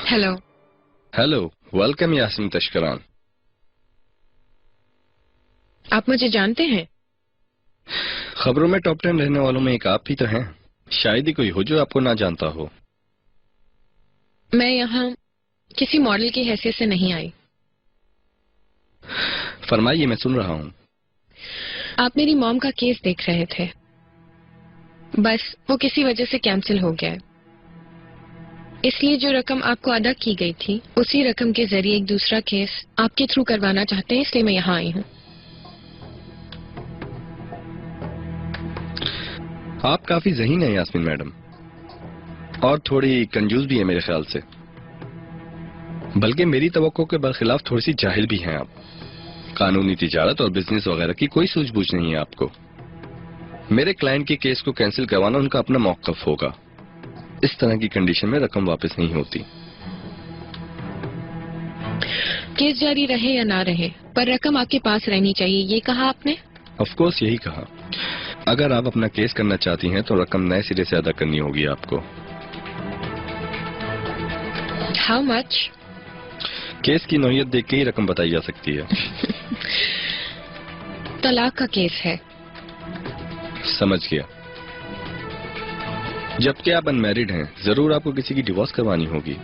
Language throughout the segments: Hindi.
हेलो। हेलो, वेलकम यास्मीन तशकरान। आप मुझे जानते हैं? खबरों में टॉप 10 रहने वालों में एक आप ही तो हैं। शायद ही कोई हो जो आपको ना जानता हो। मैं यहाँ किसी मॉडल की हैसियत से नहीं आई। फरमाइए, मैं सुन रहा हूँ। आप मेरी मॉम का केस देख रहे थे, बस वो किसी वजह से कैंसिल हो गया है। इसलिए जो रकम आपको अदा की गई थी उसी रकम के जरिए एक दूसरा केस आपके थ्रू करवाना चाहते हैं, इसलिए मैं यहाँ आई हूँ। आप काफी ज़हीन हैं यास्मीन मैडम, और थोड़ी कंजूस भी है मेरे ख्याल से। बल्कि मेरी तवक्को के बरखिलाफ थोड़ी सी जाहिल भी हैं आप। कानूनी तिजारत और बिजनेस वगैरह की कोई सूझबूझ नहीं है आपको। मेरे क्लाइंट के केस को कैंसिल करवाना उनका अपना मौक़िफ़ होगा। इस तरह की कंडीशन में रकम वापस नहीं होती। केस जारी रहे या ना रहे, पर रकम आपके पास रहनी चाहिए, ये कहा आपने? ऑफ कोर्स यही कहा। अगर आप अपना केस करना चाहती हैं तो रकम नए सिरे से अदा करनी होगी आपको। How much? केस की नौइयत देख के ही रकम बताई जा सकती है। तलाक का केस है। समझ गया। जबकि आप अनमैरिड हैं, जरूर आपको किसी की डिवोर्स करवानी होगी।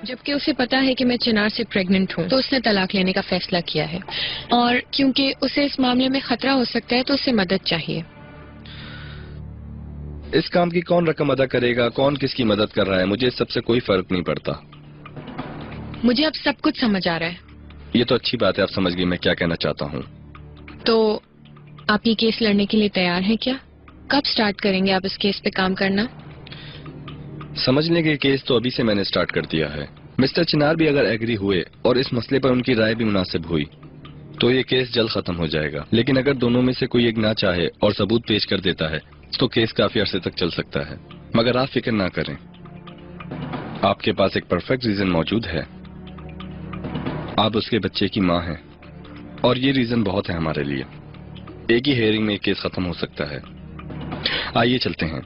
जबकि उसे पता है कि मैं चिनार से प्रेग्नेंट हूँ, तो उसने तलाक लेने का फैसला किया है। और क्योंकि उसे इस मामले में खतरा हो सकता है तो उसे मदद चाहिए। इस काम की कौन रकम अदा करेगा, कौन किसकी मदद कर रहा है, मुझे इस सबसे कोई फर्क नहीं पड़ता। मुझे अब सब कुछ समझ आ रहा है। ये तो अच्छी बात है, आप समझ गई मैं क्या कहना चाहता हूँ। तो आप ये केस लड़ने के लिए तैयार हैं क्या? कब स्टार्ट करेंगे आप इस केस पे काम करना? समझने के केस तो अभी से मैंने स्टार्ट कर दिया है। मिस्टर चिनार भी अगर एग्री हुए और इस मसले पर उनकी राय भी मुनासिब हुई तो ये केस जल्द खत्म हो जाएगा। लेकिन अगर दोनों में से कोई एक ना चाहे और सबूत पेश कर देता है तो केस काफी अरसे तक चल सकता है। मगर आप फिक्र ना करें, आपके पास एक परफेक्ट रीजन मौजूद है। आप उसके बच्चे की माँ हैं और ये रीजन बहुत है हमारे लिए। एक ही हेयरिंग में केस खत्म हो सकता है। आइए चलते हैं।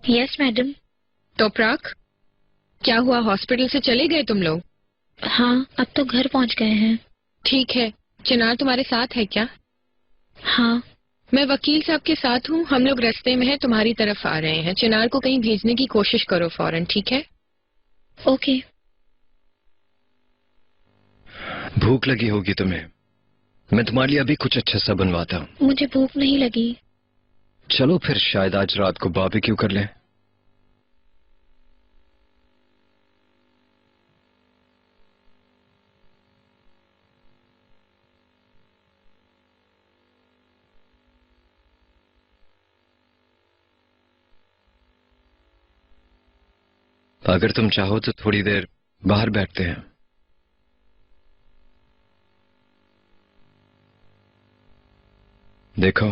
Yes madam. तो प्राक, क्या हुआ? हॉस्पिटल से चले गए तुम लोग? हाँ, अब तो घर पहुंच गए हैं। ठीक है। चिनार तुम्हारे साथ है क्या? हाँ। मैं वकील साहब के साथ हूँ, हम लोग रास्ते में हैं, तुम्हारी तरफ आ रहे हैं। चिनार को कहीं भेजने की कोशिश करो फौरन, ठीक है? ओके। भूख लगी होगी तुम्हें, मैं तुम्हारे लिए अभी कुछ अच्छा सा बनवाता हूँ। मुझे भूख नहीं लगी। चलो फिर शायद आज रात को बारबेक्यू कर लें। अगर तुम चाहो तो थोड़ी देर बाहर बैठते हैं। देखो,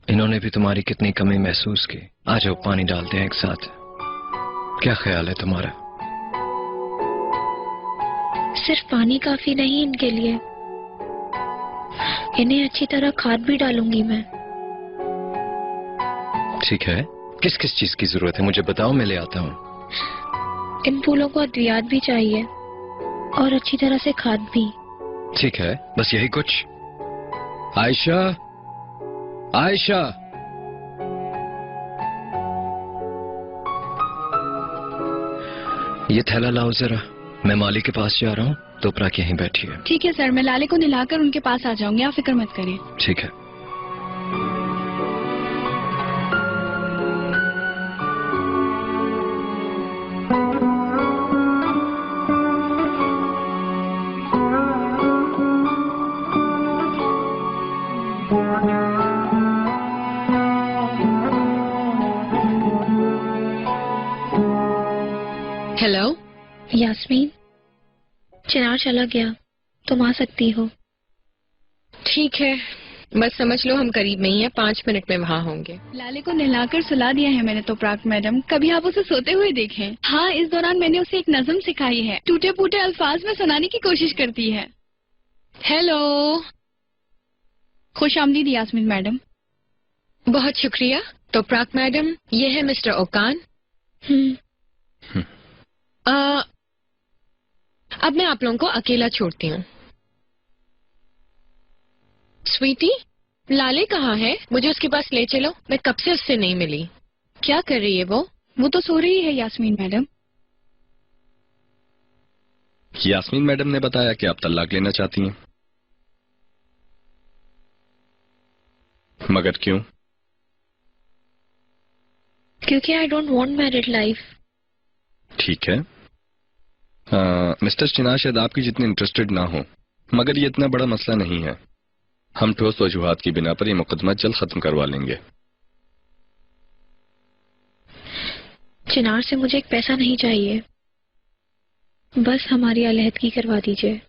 इन्होंने भी तुम्हारी कितनी कमी महसूस की। आ जाओ पानी डालते हैं एक साथ। क्या ख्याल है तुम्हारा? सिर्फ पानी काफी नहीं इनके लिए, इन्हें अच्छी तरह खाद भी डालूंगी मैं। ठीक है, किस किस चीज की जरूरत है मुझे बताओ, मैं ले आता हूँ। इन फूलों को अद्वियात भी चाहिए और अच्छी तरह से खाद भी। ठीक है, बस यही कुछ। आयशा, आयशा, ये थैला लाओ जरा, मैं माली के पास जा रहा हूँ, तो प्राक यहीं बैठी है। ठीक है सर, मैं लाले को नहलाकर उनके पास आ जाऊंगी, आप फिक्र मत करिए। ठीक है। हेलो यास्मीन, चिनार चला गया। तुम आ सकती हो। ठीक है, बस समझ लो हम करीब में ही हैं, 5 मिनट में वहाँ होंगे। लाले को नहलाकर सुला दिया है मैंने तो प्राक मैडम, कभी आप उसे सोते हुए देखें। हाँ, इस दौरान मैंने उसे एक नज़म सिखाई है, टूटे फूटे अल्फाज में सुनाने की कोशिश करती है। हेलो। खुश आमदीद यास्मीन मैडम। बहुत शुक्रिया। तो प्राक मैडम, ये है मिस्टर ओकान। अब मैं आप लोगों को अकेला छोड़ती हूँ। स्वीटी, लाले कहाँ है? मुझे उसके पास ले चलो, मैं कब से उससे नहीं मिली। क्या कर रही है वो? वो तो सो रही है यास्मीन मैडम। यास्मीन मैडम ने बताया कि आप तलाक लेना चाहती हैं, मगर क्यों? क्योंकि I don't want married life. ठीक है, मिस्टर चिनार शायद आपकी जितने इंटरेस्टेड ना हो, मगर ये इतना बड़ा मसला नहीं है। हम ठोस वजूहात की बिना पर यह मुकदमा जल्द खत्म करवा लेंगे। चिनार से मुझे एक पैसा नहीं चाहिए, बस हमारी अलहदगी करवा दीजिए।